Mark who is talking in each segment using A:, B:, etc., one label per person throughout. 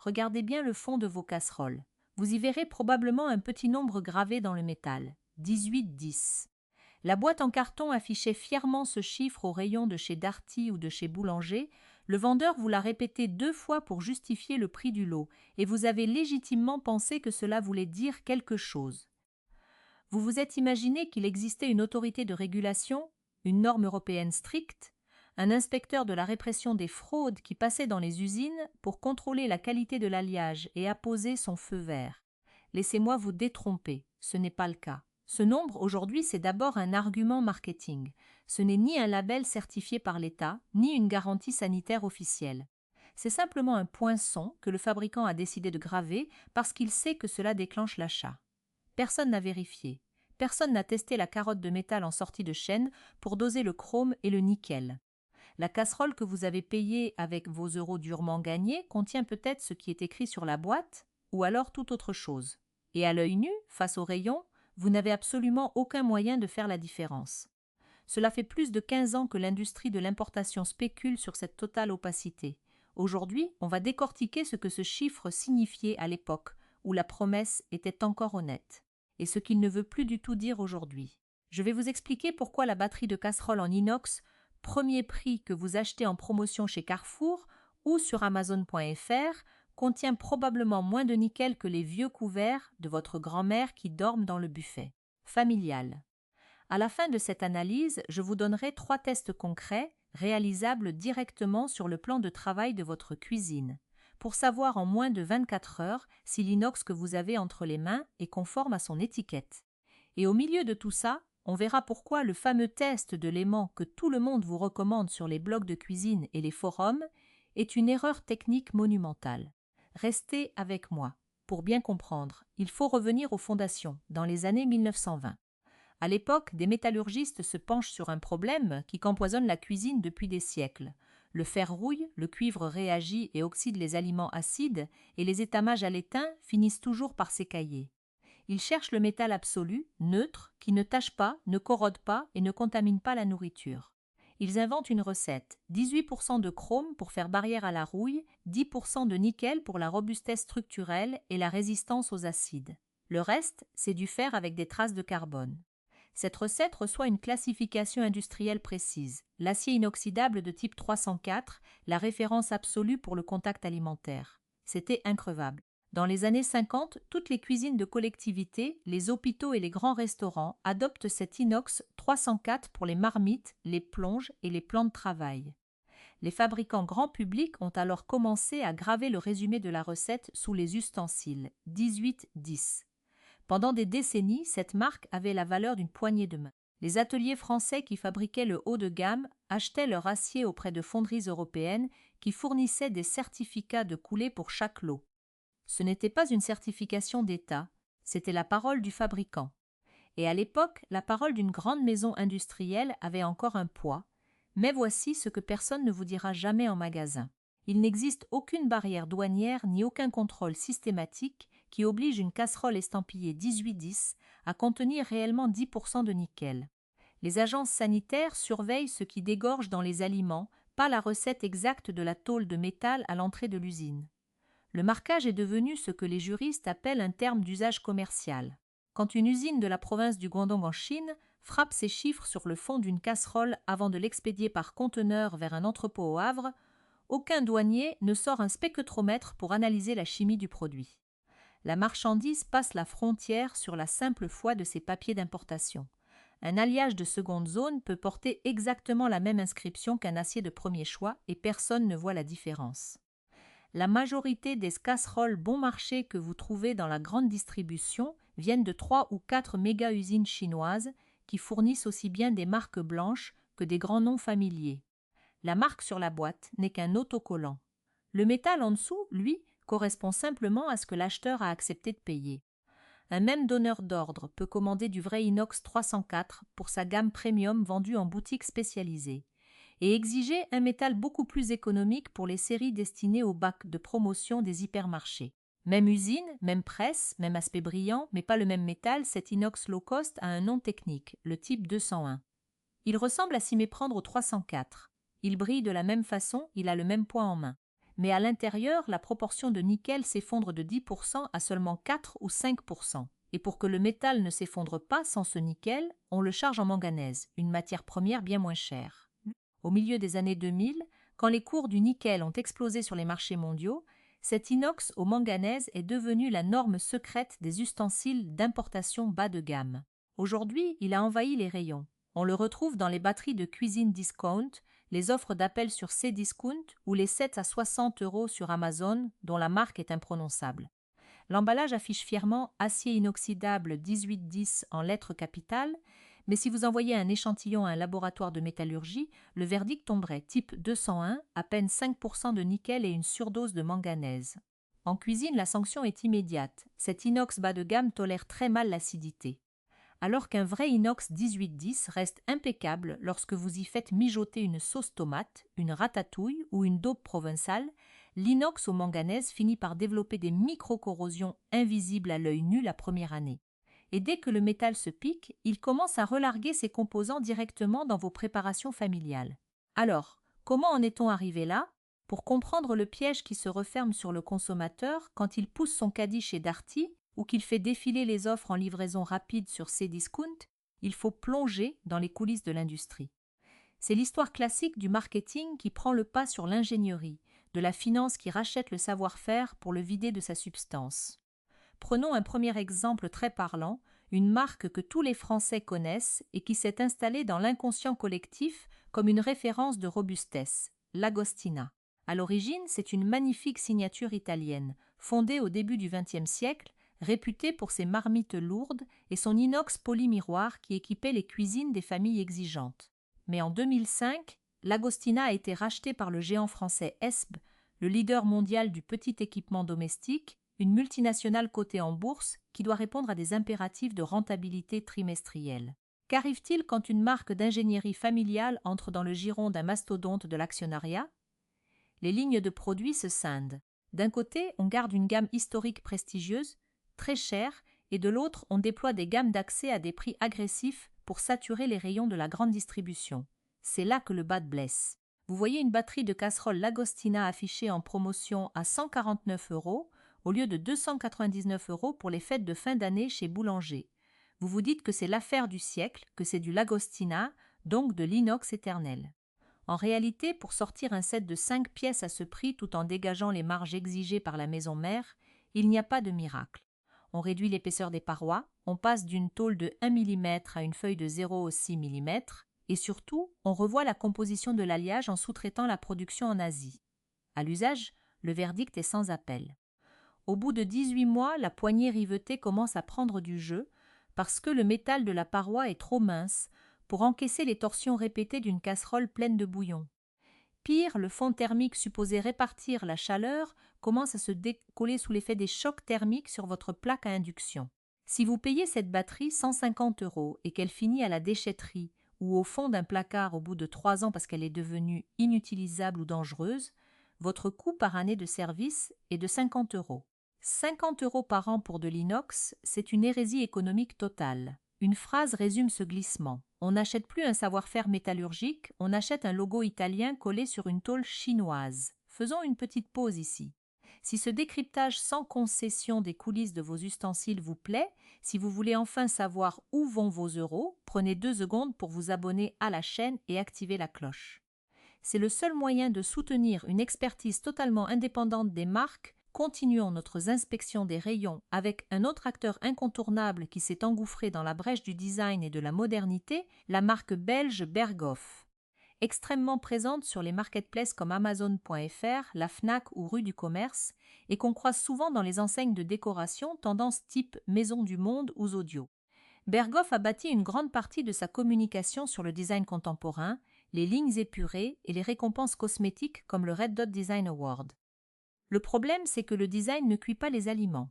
A: regardez bien le fond de vos casseroles. Vous y verrez probablement un petit nombre gravé dans le métal, 1810. La boîte en carton affichait fièrement ce chiffre au rayon de chez Darty ou de chez Boulanger. Le vendeur vous l'a répété 2 fois pour justifier le prix du lot, et vous avez légitimement pensé que cela voulait dire quelque chose. Vous vous êtes imaginé qu'il existait une autorité de régulation, une norme européenne stricte, un inspecteur de la répression des fraudes qui passait dans les usines pour contrôler la qualité de l'alliage et apposer son feu vert. Laissez-moi vous détromper, ce n'est pas le cas. Ce nombre, aujourd'hui, c'est d'abord un argument marketing. Ce n'est ni un label certifié par l'État, ni une garantie sanitaire officielle. C'est simplement un poinçon que le fabricant a décidé de graver parce qu'il sait que cela déclenche l'achat. Personne n'a vérifié. Personne n'a testé la carotte de métal en sortie de chaîne pour doser le chrome et le nickel. La casserole que vous avez payée avec vos euros durement gagnés contient peut-être ce qui est écrit sur la boîte, ou alors tout autre chose. Et à l'œil nu, face au rayon, vous n'avez absolument aucun moyen de faire la différence. Cela fait plus de 15 ans que l'industrie de l'importation spécule sur cette totale opacité. Aujourd'hui, on va décortiquer ce que ce chiffre signifiait à l'époque, où la promesse était encore honnête, et ce qu'il ne veut plus du tout dire aujourd'hui. Je vais vous expliquer pourquoi la batterie de casserole en inox, premier prix que vous achetez en promotion chez Carrefour ou sur Amazon.fr, contient probablement moins de nickel que les vieux couverts de votre grand-mère qui dorment dans le buffet. Familial. À la fin de cette analyse, je vous donnerai 3 tests concrets réalisables directement sur le plan de travail de votre cuisine, pour savoir en moins de 24 heures si l'inox que vous avez entre les mains est conforme à son étiquette. Et au milieu de tout ça, on verra pourquoi le fameux test de l'aimant que tout le monde vous recommande sur les blogs de cuisine et les forums est une erreur technique monumentale. Restez avec moi. Pour bien comprendre, il faut revenir aux fondations, dans les années 1920. À l'époque, des métallurgistes se penchent sur un problème qui empoisonne la cuisine depuis des siècles. Le fer rouille, le cuivre réagit et oxyde les aliments acides, et les étamages à l'étain finissent toujours par s'écailler. Ils cherchent le métal absolu, neutre, qui ne tache pas, ne corrode pas et ne contamine pas la nourriture. Ils inventent une recette, 18% de chrome pour faire barrière à la rouille, 10% de nickel pour la robustesse structurelle et la résistance aux acides. Le reste, c'est du fer avec des traces de carbone. Cette recette reçoit une classification industrielle précise, l'acier inoxydable de type 304, la référence absolue pour le contact alimentaire. C'était increvable. Dans les années 50, toutes les cuisines de collectivités, les hôpitaux et les grands restaurants adoptent cet inox 304 pour les marmites, les plonges et les plans de travail. Les fabricants grand public ont alors commencé à graver le résumé de la recette sous les ustensiles, 1810. Pendant des décennies, cette marque avait la valeur d'une poignée de main. Les ateliers français qui fabriquaient le haut de gamme achetaient leur acier auprès de fonderies européennes qui fournissaient des certificats de coulée pour chaque lot. Ce n'était pas une certification d'État, c'était la parole du fabricant. Et à l'époque, la parole d'une grande maison industrielle avait encore un poids, mais voici ce que personne ne vous dira jamais en magasin. Il n'existe aucune barrière douanière ni aucun contrôle systématique qui oblige une casserole estampillée 1810 à contenir réellement 10% de nickel. Les agences sanitaires surveillent ce qui dégorge dans les aliments, pas la recette exacte de la tôle de métal à l'entrée de l'usine. Le marquage est devenu ce que les juristes appellent un terme d'usage commercial. Quand une usine de la province du Guangdong en Chine frappe ses chiffres sur le fond d'une casserole avant de l'expédier par conteneur vers un entrepôt au Havre, aucun douanier ne sort un spectromètre pour analyser la chimie du produit. La marchandise passe la frontière sur la simple foi de ses papiers d'importation. Un alliage de seconde zone peut porter exactement la même inscription qu'un acier de premier choix et personne ne voit la différence. La majorité des casseroles bon marché que vous trouvez dans la grande distribution viennent de 3 ou 4 méga-usines chinoises qui fournissent aussi bien des marques blanches que des grands noms familiers. La marque sur la boîte n'est qu'un autocollant. Le métal en dessous, lui, correspond simplement à ce que l'acheteur a accepté de payer. Un même donneur d'ordre peut commander du vrai inox 304 pour sa gamme premium vendue en boutique spécialisée et exiger un métal beaucoup plus économique pour les séries destinées au bac de promotion des hypermarchés. Même usine, même presse, même aspect brillant, mais pas le même métal, cet inox low cost a un nom technique, le type 201. Il ressemble à s'y méprendre au 304. Il brille de la même façon, il a le même poids en main. mais à l'intérieur, la proportion de nickel s'effondre de 10% à seulement 4 ou 5%. Et pour que le métal ne s'effondre pas sans ce nickel, on le charge en manganèse, une matière première bien moins chère. Au milieu des années 2000, quand les cours du nickel ont explosé sur les marchés mondiaux, cet inox au manganèse est devenu la norme secrète des ustensiles d'importation bas de gamme. Aujourd'hui, il a envahi les rayons. On le retrouve dans les batteries de cuisine discount, les offres d'appel sur Cdiscount ou les 7 à 60 € sur Amazon, dont la marque est imprononçable. L'emballage affiche fièrement acier inoxydable 1810 en lettres capitales, mais si vous envoyez un échantillon à un laboratoire de métallurgie, le verdict tomberait type 201, à peine 5% de nickel et une surdose de manganèse. En cuisine, la sanction est immédiate. Cet inox bas de gamme tolère très mal l'acidité. Alors qu'un vrai inox 1810 reste impeccable lorsque vous y faites mijoter une sauce tomate, une ratatouille ou une daube provençale, l'inox au manganèse finit par développer des micro-corrosions invisibles à l'œil nu la première année. Et dès que le métal se pique, il commence à relarguer ses composants directement dans vos préparations familiales. Alors, comment en est-on arrivé là? Pour comprendre le piège qui se referme sur le consommateur quand il pousse son caddie chez Darty ou qu'il fait défiler les offres en livraison rapide sur Cdiscount, il faut plonger dans les coulisses de l'industrie. C'est l'histoire classique du marketing qui prend le pas sur l'ingénierie, de la finance qui rachète le savoir-faire pour le vider de sa substance. Prenons un premier exemple très parlant, une marque que tous les Français connaissent et qui s'est installée dans l'inconscient collectif comme une référence de robustesse, l'Agostina. À l'origine, c'est une magnifique signature italienne, fondée au début du XXe siècle, réputée pour ses marmites lourdes et son inox polymiroir qui équipait les cuisines des familles exigeantes. Mais en 2005, l'Agostina a été rachetée par le géant français ESB, le leader mondial du petit équipement domestique, une multinationale cotée en bourse qui doit répondre à des impératifs de rentabilité trimestrielle. Qu'arrive-t-il quand une marque d'ingénierie familiale entre dans le giron d'un mastodonte de l'actionnariat? Les lignes de produits se scindent. D'un côté, on garde une gamme historique prestigieuse, très chère, et de l'autre, on déploie des gammes d'accès à des prix agressifs pour saturer les rayons de la grande distribution. C'est là que le bas blesse. Vous voyez une batterie de casseroles Lagostina affichée en promotion à 149 € au lieu de 299 € pour les fêtes de fin d'année chez Boulanger. Vous vous dites que c'est l'affaire du siècle, que c'est du Lagostina, donc de l'inox éternel. En réalité, pour sortir un set de 5 pièces à ce prix tout en dégageant les marges exigées par la maison mère, il n'y a pas de miracle. On réduit l'épaisseur des parois, on passe d'une tôle de 1 mm à une feuille de 0,6 mm, et surtout, on revoit la composition de l'alliage en sous-traitant la production en Asie. À l'usage, le verdict est sans appel. Au bout de 18 mois, la poignée rivetée commence à prendre du jeu parce que le métal de la paroi est trop mince pour encaisser les torsions répétées d'une casserole pleine de bouillon. Pire, le fond thermique supposé répartir la chaleur commence à se décoller sous l'effet des chocs thermiques sur votre plaque à induction. Si vous payez cette batterie 150 € et qu'elle finit à la déchetterie ou au fond d'un placard au bout de 3 ans parce qu'elle est devenue inutilisable ou dangereuse, votre coût par année de service est de 50 €. 50 € par an pour de l'inox, c'est une hérésie économique totale. Une phrase résume ce glissement. On n'achète plus un savoir-faire métallurgique, on achète un logo italien collé sur une tôle chinoise. Faisons une petite pause ici. Si ce décryptage sans concession des coulisses de vos ustensiles vous plaît, si vous voulez enfin savoir où vont vos euros, prenez 2 secondes pour vous abonner à la chaîne et activer la cloche. C'est le seul moyen de soutenir une expertise totalement indépendante des marques. Continuons notre inspection des rayons avec un autre acteur incontournable qui s'est engouffré dans la brèche du design et de la modernité, la marque belge Berghoff. Extrêmement présente sur les marketplaces comme Amazon.fr, la Fnac ou Rue du Commerce, et qu'on croise souvent dans les enseignes de décoration tendance type Maison du Monde ou Zodio. Berghoff a bâti une grande partie de sa communication sur le design contemporain, les lignes épurées et les récompenses cosmétiques comme le Red Dot Design Award. Le problème, c'est que le design ne cuit pas les aliments.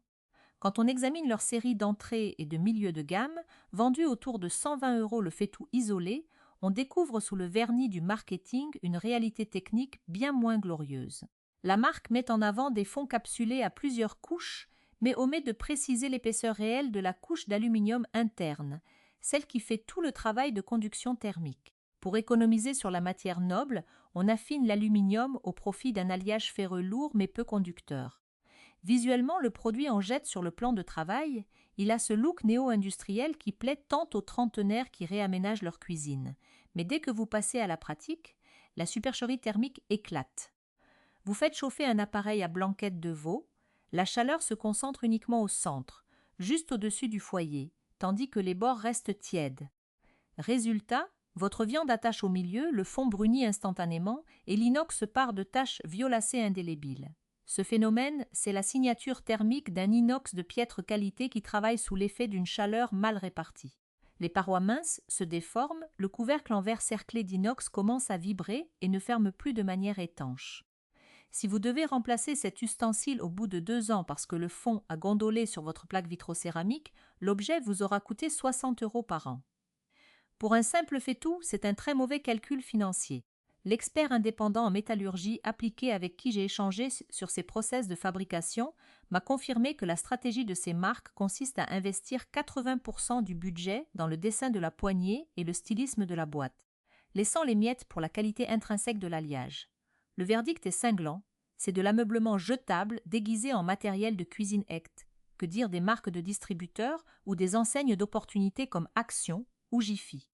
A: Quand on examine leur série d'entrée et de milieu de gamme, vendue autour de 120 € le fait-tout isolé, on découvre sous le vernis du marketing une réalité technique bien moins glorieuse. La marque met en avant des fonds capsulés à plusieurs couches, mais omet de préciser l'épaisseur réelle de la couche d'aluminium interne, celle qui fait tout le travail de conduction thermique. Pour économiser sur la matière noble, on affine l'aluminium au profit d'un alliage ferreux lourd mais peu conducteur. Visuellement, le produit en jette sur le plan de travail, il a ce look néo-industriel qui plaît tant aux trentenaires qui réaménagent leur cuisine. Mais dès que vous passez à la pratique, la supercherie thermique éclate. Vous faites chauffer un appareil à blanquette de veau, la chaleur se concentre uniquement au centre, juste au-dessus du foyer, tandis que les bords restent tièdes. Résultat, votre viande attache au milieu, le fond brunit instantanément et l'inox se pare de taches violacées indélébiles. Ce phénomène, c'est la signature thermique d'un inox de piètre qualité qui travaille sous l'effet d'une chaleur mal répartie. Les parois minces se déforment, le couvercle en verre cerclé d'inox commence à vibrer et ne ferme plus de manière étanche. Si vous devez remplacer cet ustensile au bout de 2 ans parce que le fond a gondolé sur votre plaque vitrocéramique, l'objet vous aura coûté 60 € par an. Pour un simple faitout, c'est un très mauvais calcul financier. L'expert indépendant en métallurgie appliquée avec qui j'ai échangé sur ces process de fabrication m'a confirmé que la stratégie de ces marques consiste à investir 80% du budget dans le dessin de la poignée et le stylisme de la boîte, laissant les miettes pour la qualité intrinsèque de l'alliage. Le verdict est cinglant, c'est de l'ameublement jetable déguisé en matériel de cuisine acte. Que dire des marques de distributeurs ou des enseignes d'opportunités comme Action ou Jiffy,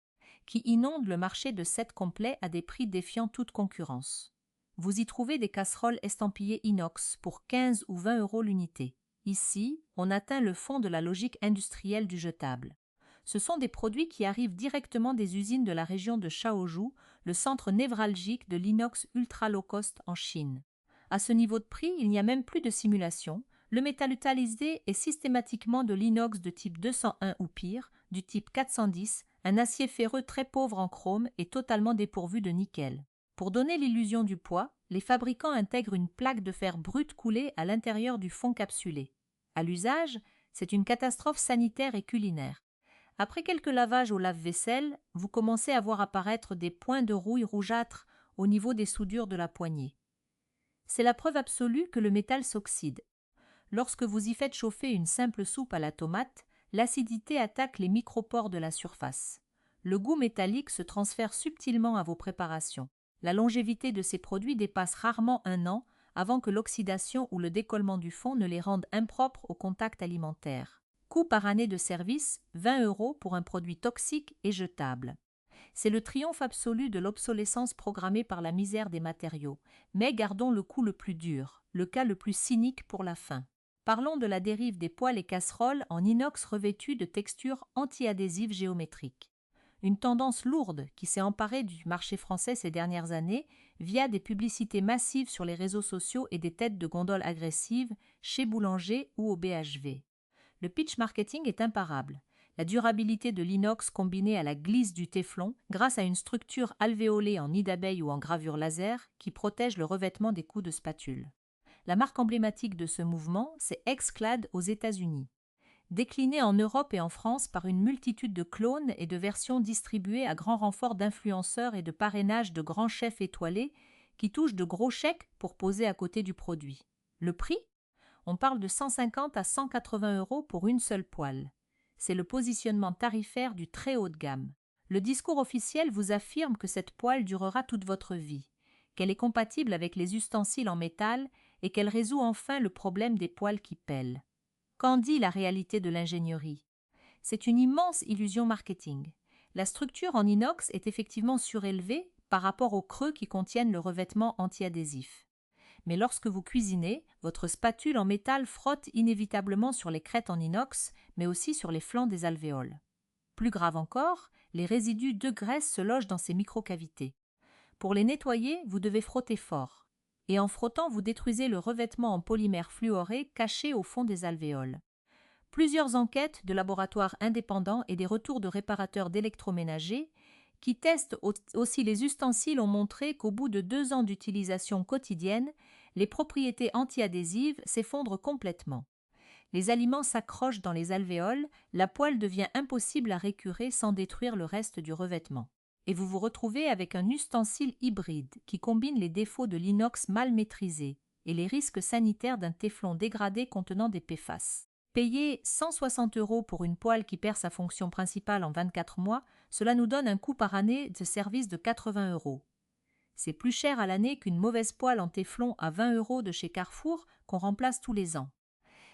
A: qui inondent le marché de sets complets à des prix défiant toute concurrence. Vous y trouvez des casseroles estampillées inox pour 15 ou 20 € l'unité. Ici, on atteint le fond de la logique industrielle du jetable. Ce sont des produits qui arrivent directement des usines de la région de Shaoju, le centre névralgique de l'inox ultra low cost en Chine. À ce niveau de prix, il n'y a même plus de simulation. Le métal utilisé est systématiquement de l'inox de type 201 ou pire, du type 410, un acier ferreux très pauvre en chrome et totalement dépourvu de nickel. Pour donner l'illusion du poids, les fabricants intègrent une plaque de fer brut coulée à l'intérieur du fond capsulé. À l'usage, c'est une catastrophe sanitaire et culinaire. Après quelques lavages au lave-vaisselle, vous commencez à voir apparaître des points de rouille rougeâtre au niveau des soudures de la poignée. C'est la preuve absolue que le métal s'oxyde. Lorsque vous y faites chauffer une simple soupe à la tomate, l'acidité attaque les micropores de la surface. Le goût métallique se transfère subtilement à vos préparations. La longévité de ces produits dépasse rarement 1 an avant que l'oxydation ou le décollement du fond ne les rende impropres au contact alimentaire. Coût par année de service, 20 € pour un produit toxique et jetable. C'est le triomphe absolu de l'obsolescence programmée par la misère des matériaux. Mais gardons le coup le plus dur, le cas le plus cynique pour la fin. Parlons de la dérive des poêles et casseroles en inox revêtus de textures anti-adhésives géométriques. Une tendance lourde qui s'est emparée du marché français ces dernières années via des publicités massives sur les réseaux sociaux et des têtes de gondole agressives chez Boulanger ou au BHV. Le pitch marketing est imparable. La durabilité de l'inox combinée à la glisse du téflon grâce à une structure alvéolée en nid d'abeille ou en gravure laser qui protège le revêtement des coups de spatule. La marque emblématique de ce mouvement, c'est Exclad aux États-Unis. Décliné en Europe et en France par une multitude de clones et de versions distribuées à grand renfort d'influenceurs et de parrainage de grands chefs étoilés qui touchent de gros chèques pour poser à côté du produit. Le prix ? On parle de 150 à 180 € pour une seule poêle. C'est le positionnement tarifaire du très haut de gamme. Le discours officiel vous affirme que cette poêle durera toute votre vie, qu'elle est compatible avec les ustensiles en métal et qu'elle résout enfin le problème des poêles qui pèlent. Qu'en dit la réalité de l'ingénierie ? C'est une immense illusion marketing. La structure en inox est effectivement surélevée par rapport aux creux qui contiennent le revêtement anti-adhésif. Mais lorsque vous cuisinez, votre spatule en métal frotte inévitablement sur les crêtes en inox, mais aussi sur les flancs des alvéoles. Plus grave encore, les résidus de graisse se logent dans ces microcavités. Pour les nettoyer, vous devez frotter fort. Et en frottant, vous détruisez le revêtement en polymère fluoré caché au fond des alvéoles. Plusieurs enquêtes de laboratoires indépendants et des retours de réparateurs d'électroménagers qui testent aussi les ustensiles ont montré qu'au bout de 2 ans d'utilisation quotidienne, les propriétés anti-adhésives s'effondrent complètement. Les aliments s'accrochent dans les alvéoles, la poêle devient impossible à récurer sans détruire le reste du revêtement. Et vous vous retrouvez avec un ustensile hybride qui combine les défauts de l'inox mal maîtrisé et les risques sanitaires d'un téflon dégradé contenant des PFAS. Payer 160 € pour une poêle qui perd sa fonction principale en 24 mois, cela nous donne un coût par année de service de 80 €. C'est plus cher à l'année qu'une mauvaise poêle en téflon à 20 € de chez Carrefour qu'on remplace tous les ans.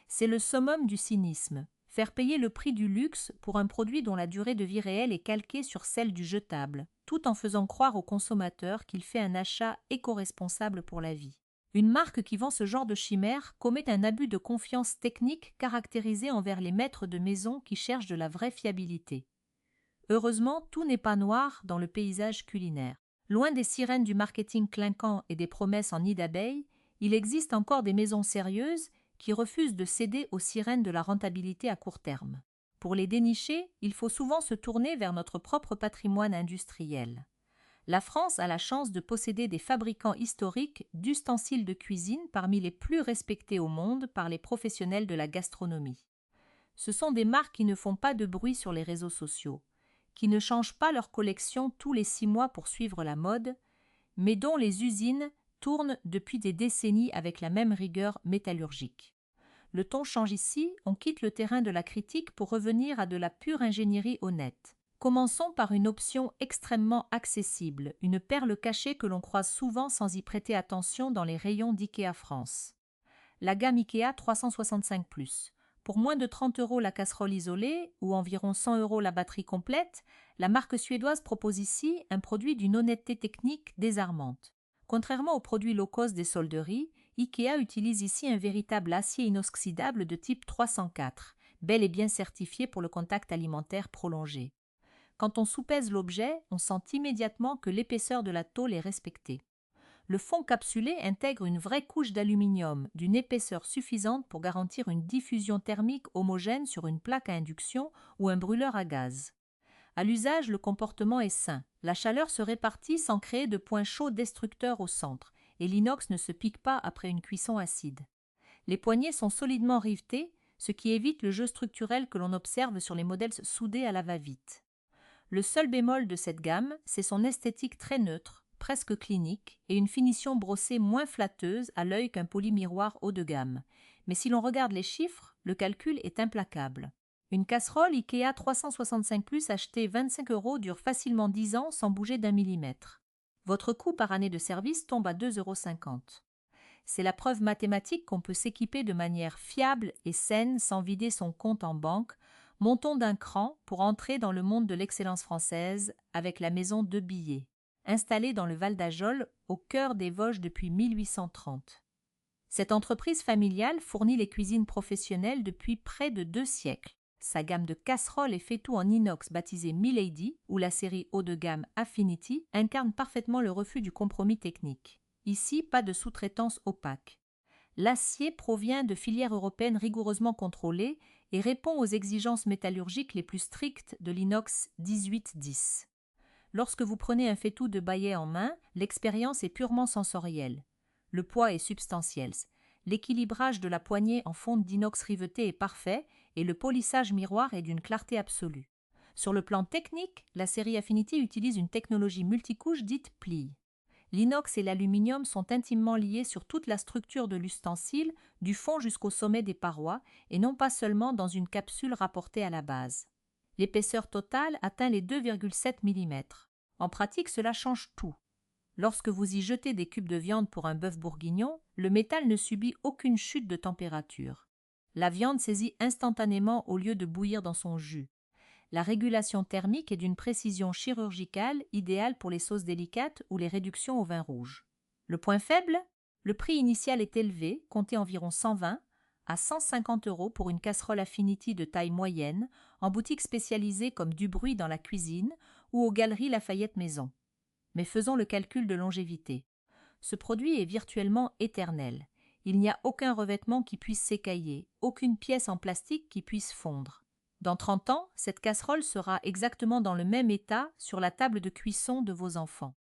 A: C'est le summum du cynisme, faire payer le prix du luxe pour un produit dont la durée de vie réelle est calquée sur celle du jetable, tout en faisant croire au consommateur qu'il fait un achat éco-responsable pour la vie. Une marque qui vend ce genre de chimère commet un abus de confiance technique caractérisé envers les maîtres de maison qui cherchent de la vraie fiabilité. Heureusement, tout n'est pas noir dans le paysage culinaire. Loin des sirènes du marketing clinquant et des promesses en nid d'abeilles, il existe encore des maisons sérieuses qui refusent de céder aux sirènes de la rentabilité à court terme. Pour les dénicher, il faut souvent se tourner vers notre propre patrimoine industriel. La France a la chance de posséder des fabricants historiques d'ustensiles de cuisine parmi les plus respectés au monde par les professionnels de la gastronomie. Ce sont des marques qui ne font pas de bruit sur les réseaux sociaux, qui ne changent pas leur collection tous les 6 mois pour suivre la mode, mais dont les usines tournent depuis des décennies avec la même rigueur métallurgique. Le ton change ici, on quitte le terrain de la critique pour revenir à de la pure ingénierie honnête. Commençons par une option extrêmement accessible, une perle cachée que l'on croise souvent sans y prêter attention dans les rayons d'IKEA France. La gamme IKEA 365+. Pour moins de 30 € la casserole isolée, ou environ 100 € la batterie complète, la marque suédoise propose ici un produit d'une honnêteté technique désarmante. Contrairement aux produits low-cost des solderies, IKEA utilise ici un véritable acier inoxydable de type 304, bel et bien certifié pour le contact alimentaire prolongé. Quand on soupèse l'objet, on sent immédiatement que l'épaisseur de la tôle est respectée. Le fond capsulé intègre une vraie couche d'aluminium d'une épaisseur suffisante pour garantir une diffusion thermique homogène sur une plaque à induction ou un brûleur à gaz. À l'usage, le comportement est sain. La chaleur se répartit sans créer de points chauds destructeurs au centre, et l'inox ne se pique pas après une cuisson acide. Les poignées sont solidement rivetées, ce qui évite le jeu structurel que l'on observe sur les modèles soudés à la va-vite. Le seul bémol de cette gamme, c'est son esthétique très neutre, presque clinique, et une finition brossée moins flatteuse à l'œil qu'un polymiroir haut de gamme. Mais si l'on regarde les chiffres, le calcul est implacable. Une casserole IKEA 365+ achetée 25 € dure facilement 10 ans sans bouger d'un millimètre. Votre coût par année de service tombe à 2,50 €. C'est la preuve mathématique qu'on peut s'équiper de manière fiable et saine sans vider son compte en banque. Montons d'un cran pour entrer dans le monde de l'excellence française avec la maison de Billets, installée dans le Val d'Ajol, au cœur des Vosges depuis 1830. Cette entreprise familiale fournit les cuisines professionnelles depuis près de 2 siècles. Sa gamme de casseroles et fait-tout en inox baptisée Milady ou la série haut de gamme Affinity incarne parfaitement le refus du compromis technique. Ici, pas de sous-traitance opaque. L'acier provient de filières européennes rigoureusement contrôlées et répond aux exigences métallurgiques les plus strictes de l'inox 1810. Lorsque vous prenez un fait-tout de Baillet en main, l'expérience est purement sensorielle. Le poids est substantiel. L'équilibrage de la poignée en fonte d'inox riveté est parfait et le polissage miroir est d'une clarté absolue. Sur le plan technique, la série Affinity utilise une technologie multicouche dite plie. L'inox et l'aluminium sont intimement liés sur toute la structure de l'ustensile, du fond jusqu'au sommet des parois, et non pas seulement dans une capsule rapportée à la base. L'épaisseur totale atteint les 2,7 mm. En pratique, cela change tout. Lorsque vous y jetez des cubes de viande pour un bœuf bourguignon, le métal ne subit aucune chute de température. La viande saisit instantanément au lieu de bouillir dans son jus. La régulation thermique est d'une précision chirurgicale idéale pour les sauces délicates ou les réductions au vin rouge. Le point faible ? Le prix initial est élevé, compté environ 120 à 150 € pour une casserole Affinity de taille moyenne, en boutique spécialisée comme Dubruy dans la cuisine ou aux Galeries Lafayette Maison. Mais faisons le calcul de longévité. Ce produit est virtuellement éternel. Il n'y a aucun revêtement qui puisse s'écailler, aucune pièce en plastique qui puisse fondre. Dans 30 ans, cette casserole sera exactement dans le même état sur la table de cuisson de vos enfants.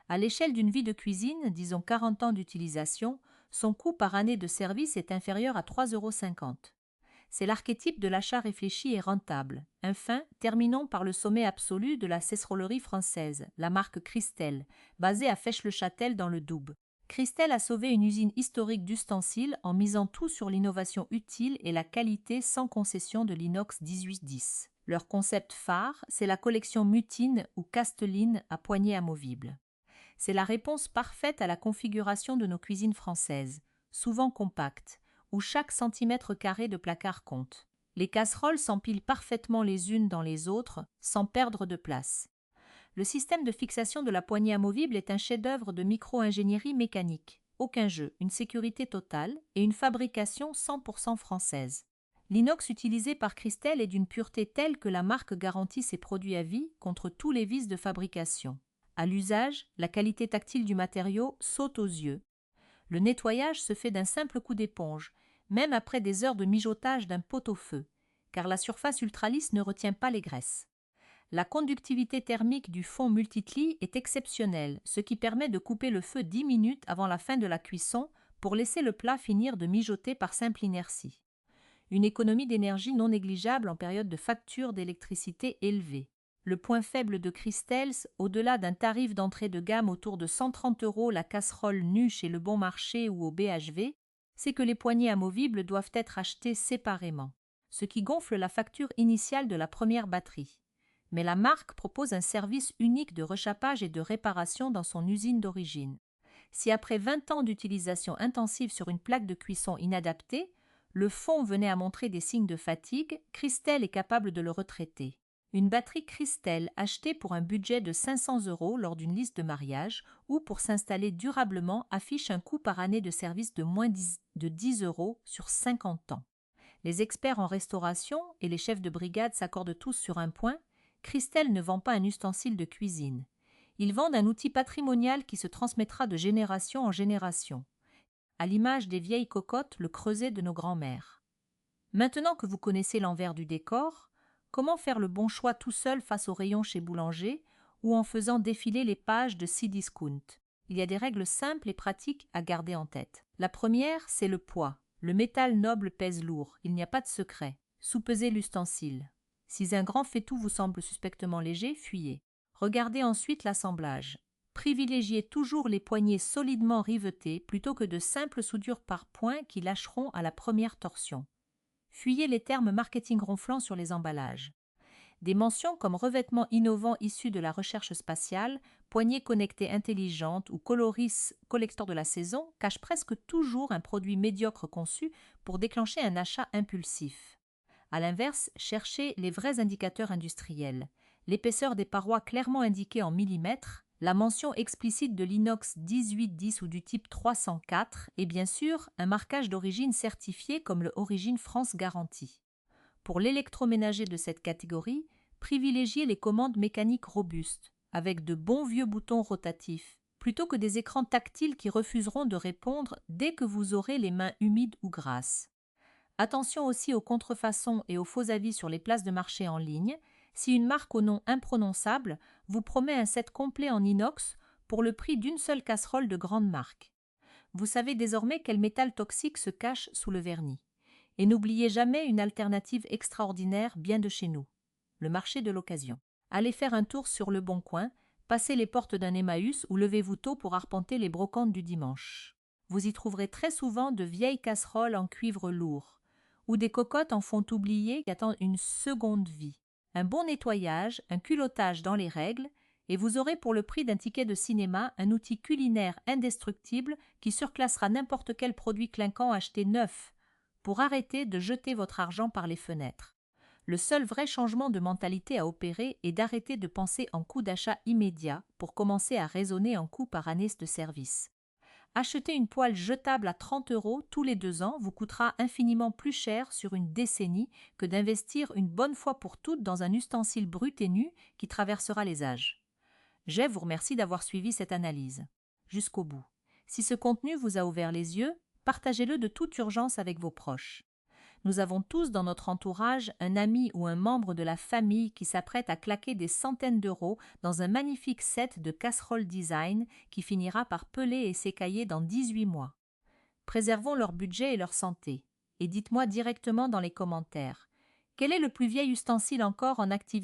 A: À l'échelle d'une vie de cuisine, disons 40 ans d'utilisation, son coût par année de service est inférieur à 3,50 €. C'est l'archétype de l'achat réfléchi et rentable. Enfin, terminons par le sommet absolu de la cesrolerie française, la marque Christelle, basée à Fèche-le-Châtel dans le Doubs. Christelle a sauvé une usine historique d'ustensiles en misant tout sur l'innovation utile et la qualité sans concession de l'inox 1810. Leur concept phare, c'est la collection Mutine ou Casteline à poignée amovible. C'est la réponse parfaite à la configuration de nos cuisines françaises, souvent compactes, où chaque centimètre carré de placard compte. Les casseroles s'empilent parfaitement les unes dans les autres, sans perdre de place. Le système de fixation de la poignée amovible est un chef-d'œuvre de micro-ingénierie mécanique. Aucun jeu, une sécurité totale et une fabrication 100% française. L'inox utilisé par Christelle est d'une pureté telle que la marque garantit ses produits à vie contre tous les vices de fabrication. À l'usage, la qualité tactile du matériau saute aux yeux. Le nettoyage se fait d'un simple coup d'éponge, même après des heures de mijotage d'un pot-au-feu, car la surface ultralisse ne retient pas les graisses. La conductivité thermique du fond multitli est exceptionnelle, ce qui permet de couper le feu 10 minutes avant la fin de la cuisson pour laisser le plat finir de mijoter par simple inertie. Une économie d'énergie non négligeable en période de facture d'électricité élevée. Le point faible de Christelle, au-delà d'un tarif d'entrée de gamme autour de 130 € la casserole nue chez Le Bon Marché ou au BHV, c'est que les poignées amovibles doivent être achetées séparément, ce qui gonfle la facture initiale de la première batterie. Mais la marque propose un service unique de rechappage et de réparation dans son usine d'origine. Si après 20 ans d'utilisation intensive sur une plaque de cuisson inadaptée, le fond venait à montrer des signes de fatigue, Christelle est capable de le retraiter. Une batterie Christelle achetée pour un budget de 500 € lors d'une liste de mariage ou pour s'installer durablement affiche un coût par année de service de moins de 10 € sur 50 ans. Les experts en restauration et les chefs de brigade s'accordent tous sur un point: Christelle ne vend pas un ustensile de cuisine. Ils vendent un outil patrimonial qui se transmettra de génération en génération, à l'image des vieilles cocottes, le creuset de nos grands-mères. Maintenant que vous connaissez l'envers du décor, comment faire le bon choix tout seul face aux rayons chez Boulanger ou en faisant défiler les pages de Cdiscount? Il y a des règles simples et pratiques à garder en tête. La première, c'est le poids. Le métal noble pèse lourd, il n'y a pas de secret. Soupesez l'ustensile. Si un grand faitout vous semble suspectement léger, fuyez. Regardez ensuite l'assemblage. Privilégiez toujours les poignées solidement rivetées plutôt que de simples soudures par points qui lâcheront à la première torsion. Fuyez les termes marketing ronflants sur les emballages. Des mentions comme revêtement innovant issu de la recherche spatiale, poignée connectée intelligente ou coloris collector de la saison cachent presque toujours un produit médiocre conçu pour déclencher un achat impulsif. A l'inverse, cherchez les vrais indicateurs industriels. L'épaisseur des parois clairement indiquée en millimètres, la mention explicite de l'inox 1810 ou du type 304 et bien sûr un marquage d'origine certifié comme le Origine France Garantie. Pour l'électroménager de cette catégorie, privilégiez les commandes mécaniques robustes, avec de bons vieux boutons rotatifs, plutôt que des écrans tactiles qui refuseront de répondre dès que vous aurez les mains humides ou grasses. Attention aussi aux contrefaçons et aux faux avis sur les places de marché en ligne. Si une marque au nom imprononçable vous promet un set complet en inox pour le prix d'une seule casserole de grande marque. Vous savez désormais quel métal toxique se cache sous le vernis. Et n'oubliez jamais une alternative extraordinaire bien de chez nous, le marché de l'occasion. Allez faire un tour sur Le Bon Coin, passez les portes d'un Emmaüs ou levez-vous tôt pour arpenter les brocantes du dimanche. Vous y trouverez très souvent de vieilles casseroles en cuivre lourd, ou des cocottes en font oublier qui attendent une seconde vie. Un bon nettoyage, un culottage dans les règles, et vous aurez pour le prix d'un ticket de cinéma un outil culinaire indestructible qui surclassera n'importe quel produit clinquant acheté neuf, pour arrêter de jeter votre argent par les fenêtres. Le seul vrai changement de mentalité à opérer est d'arrêter de penser en coût d'achat immédiat pour commencer à raisonner en coût par année de service. Acheter une poêle jetable à 30 € tous les 2 ans vous coûtera infiniment plus cher sur une décennie que d'investir une bonne fois pour toutes dans un ustensile brut et nu qui traversera les âges. Jeff vous remercie d'avoir suivi cette analyse jusqu'au bout. Si ce contenu vous a ouvert les yeux, partagez-le de toute urgence avec vos proches. Nous avons tous dans notre entourage un ami ou un membre de la famille qui s'apprête à claquer des centaines d'euros dans un magnifique set de casseroles design qui finira par peler et s'écailler dans 18 mois. Préservons leur budget et leur santé. Et dites-moi directement dans les commentaires, quel est le plus vieil ustensile encore en activité